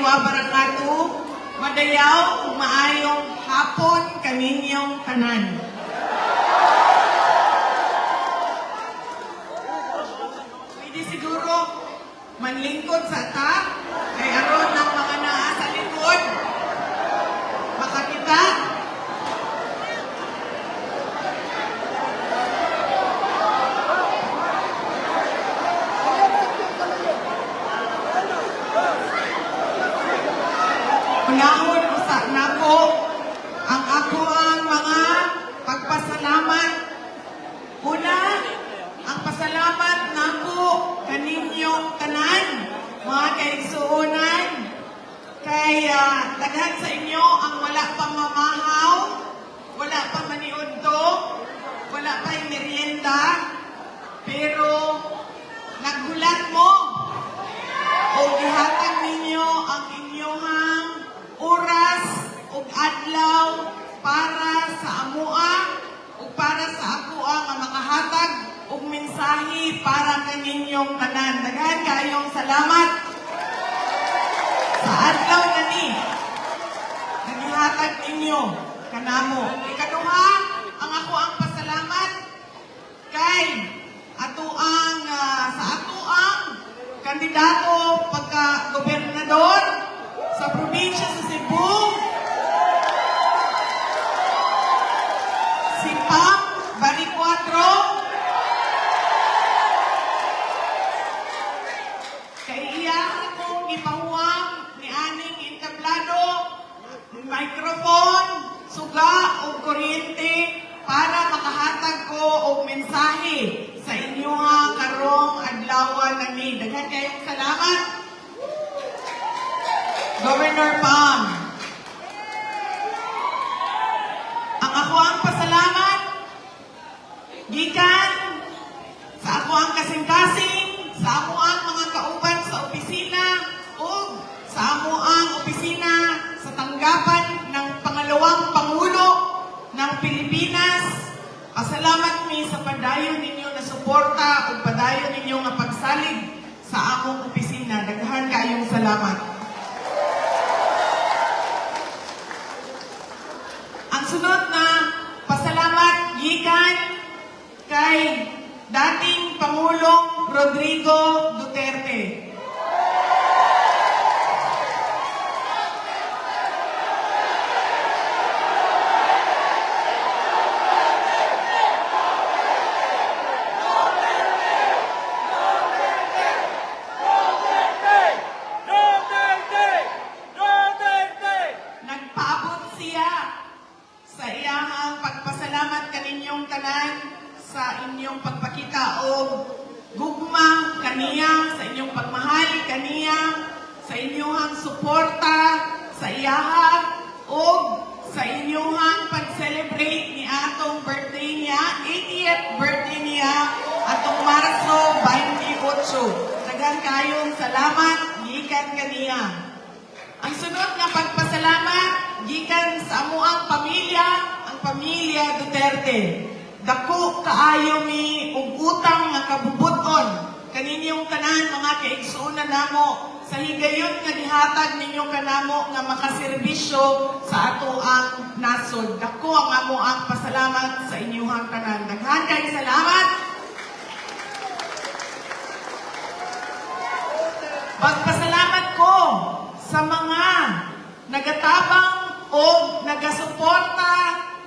wa barakatuh. Madayaw ug maayong hapon kaninyong tanan. Pwede siguro manlingkod sa ta kay aron ng mga naa sa likod makakita. Unahon usa nako ang ako ang mga pagpasalamat. Una, ang pasalamat nako kaninyong tanan, mga kaigsuonan, kay daghan sa inyo ang wala pang mamahaw, wala pang maniudto, wala pang merienda, pero naghulat mo o gihatag ninyo ang inyong oras ug adlaw para sa amua ug para sa ako nga makahatag ug mensahe para kaninyong tanan. Daghan kayong salamat sa adlaw gani nagihatag ninyo kanamo. Ikaduha, ang ako ang pasalamat kay ato ang sa ato ang kandidato pagka gobernador sa probinsya sa Cebu, si Pam Baricuatro. Kay iya akong ipahuwang ni aning entablado, microphone, suga o kuryente para makahatag ko og mensahe sa inyo karong adlaw nani. Daghan kayong salamat, Governor Pam. Ang ako ang pasalamat gikan sa ako ang kasing-kasing, sa ako ang mga kauban sa opisina o sa amo ang opisina sa tanggapan ng pangalawang Pangulo ng Pilipinas. Pasalamat mi sa padayon ninyo na suporta o padayon ninyo nga pagsalig sa among opisina. Daghan kayong salamat. Ang sunod na pasalamat gikan kay dating Pangulong Rodrigo Duterte. Nagpaabot siya sa iyang pagpasalamat kaninyong tanan sa inyong pagpakita o gugma kaniya, sa inyong pagmahal kaniya, sa inyong suporta sa iyaha o sa inyong pag-celebrate ni atong birthday niya, 80th birthday niya, atong Marso 28. Daghan kayong salamat, gikan kaniya. Ang sunod nga pagpasalamat, gikan sa amuang pamilya, ang pamilya Duterte. Dako kaayo mi og utang nga kabubuton kaninyong tanan, mga kaigsuonan namo, sa higayon nga gihatag ninyo kanamo nga makaserbisyo sa ato ang nasod. Dako ang amo ang pasalamat sa inyong tanan. Daghan kay salamat. Pagpasalamat ko sa mga nagatabang o nagasuporta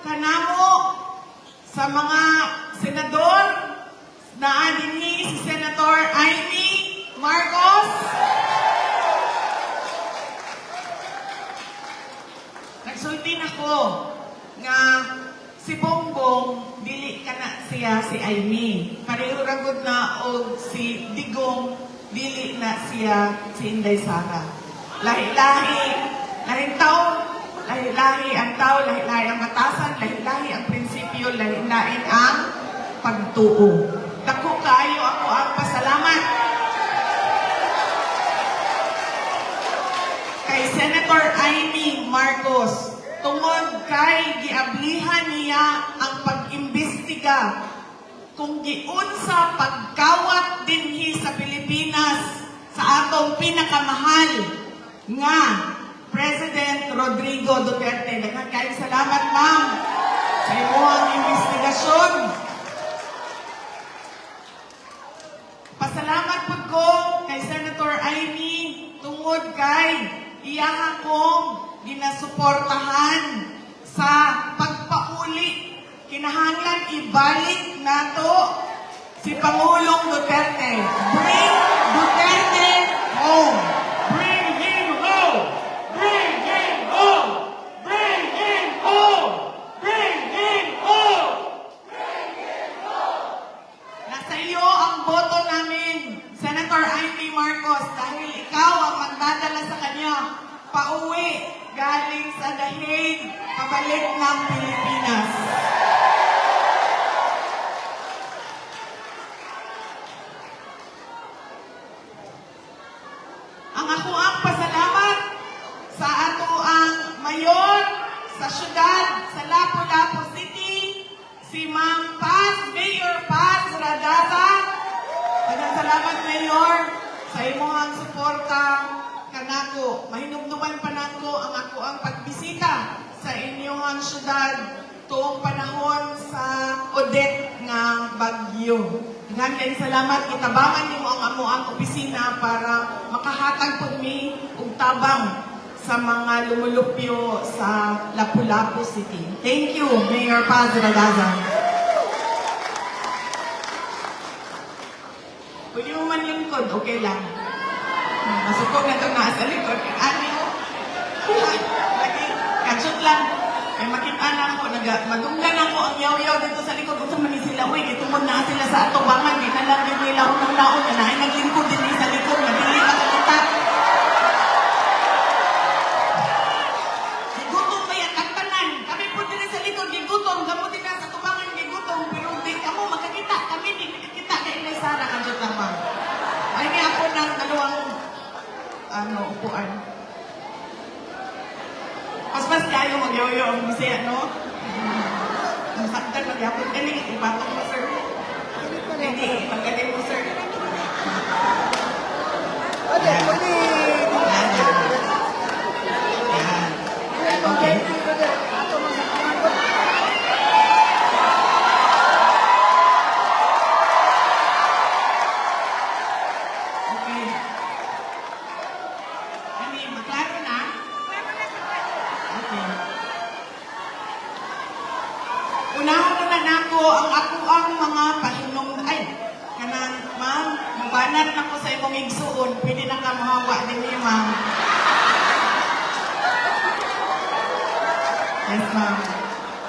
kanamo, sa mga senador na dinhi si Senator Amy Marcos, nagsulti ako nga si Bongbong dili kana siya si Amy, pareho ragod na og si Digong dili na siya si Inday Sara. Lahi-lahi lahing taon, lahi-lahi ang tao, lahi-lahi ang batasan, lahi-lahi ang prinsipyo, lahi-lahi ang pagtuo. Dako kaayo ako ang pasalamat kay Senator Amy Marcos tungod kay giablihan niya ang pag-imbestiga kung giunsa pagkawat dinhi sa Pilipinas sa atong pinakamahal nga President Rodrigo Duterte. Daghang kayong salamat, ma'am, sa imong investigasyon. Pasalamat po ko kay Senator Amy tungod kay iyaha kong ginasuportahan sa pagpauli. Kinahanglan ibalik nato si Pangulong Duterte. Bring Duterte home. Bring him home! Bring him home! Bring him home! Bring him home! Nasa iyo ang boto namin, Senator Amy Marcos, dahil ikaw ang magdadala sa kanya pauwi galing sa The Hague, pabalik ng Pilipinas. Ang ako ang pasalamat sa ato ang mayor sa syudad, sa Lapu-Lapu City, si Ma'am Paz, Mayor Paz Radaza. Daghang salamat, Mayor, sa imong suporta kanako. Mahinumduman pa nako ang ako ang pagbisita sa inyong syudad tuong panahon sa Odette nga bagyo. Daghang kayong salamat, itabangan nimo ang amo ang opisina para makahatag pud mi og tabang sa mga lumulupyo sa Lapu-Lapu City. Thank you, Mayor Paz Radaza. Pwede mo man lingkod, okay lang. Masukog na ito na sa likod. Ani mo. Lagi, katsot lang. May makita na ako, madunggan ako ang yaw-yaw dito sa likod. Kung saan sila, uy, itumod na sila sa atubangan. Di na lang din nila unang laon. Kanahin naglingkod din sa likod. Madili ka kakita. Gigutom ba yan? Tagtanan. Kami po din sa likod. Gigutom. Gamo din na sa tubangan. Gigutom. Pero di kamo magkakita. Kami di magkakita. Kaya inay Sara. Kadyot lang ba? Ay, ni ako ng dalawang upuan. Mas kayo mag-yoyo ang bisaya, no? Masaktan, mag-yapon ka rin. Ibatok mo, sir. Hindi, magaling mo, sir. Yan. Okay. Okay. Ani, maklaro na? Okay. Unahon na nako ang ako ang mga pahinom kanang ma'am, mabanat na ko sa imong igsuon, pwede na ka mahawa din niyo, ma'am. Yes, ma'am.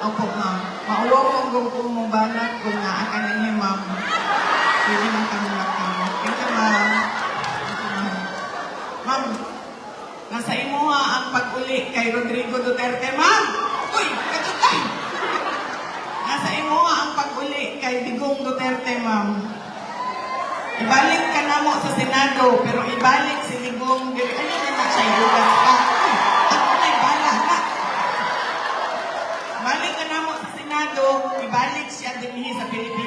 Opo, ma'am. Mauwa ko kung mabanat kung naakan ninyo, ma'am. Pwede na ka malakaw. Thank you, ma'am. Thank you, ma'am. Ma'am, nasa imo ang pag-uli kay Rodrigo Duterte, ma'am. Uy, katutay! Nasa imo ang pag-uli kay Digong Duterte, ma'am. Ibalik ka na mo sa Senado, pero ibalik si Digong, ano na siya, ilugas ka. Uy, ako na'y bala na. Ibalik ka na mo sa Senado, ibalik siya din sa Pilipinas.